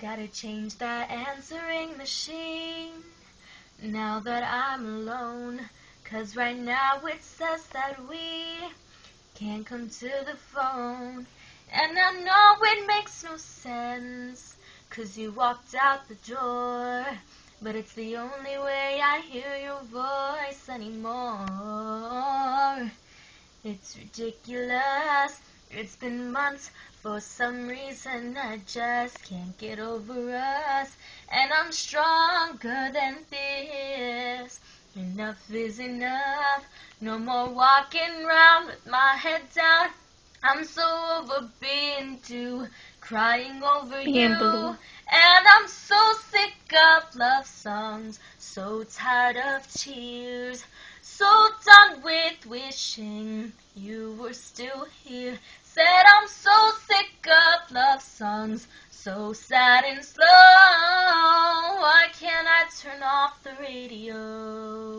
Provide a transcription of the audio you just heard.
Gotta change that answering machine now that I'm alone. 'Cause right now it says that we can't come to the phone. And I know it makes no sense, 'cause you walked out the door. But it's the only way I hear your voice anymore. It's ridiculous. It's been months. For some reason I just can't get over us. And I'm stronger than this. Enough is enough. No more walking around with my head down. I'm so over being too, crying over Being you. blue. And I'm so sick of love songs, so tired of tears, so done with wishing you were still here. Said I'm so sick of love songs, so sad and slow. Why can't I turn off the radio?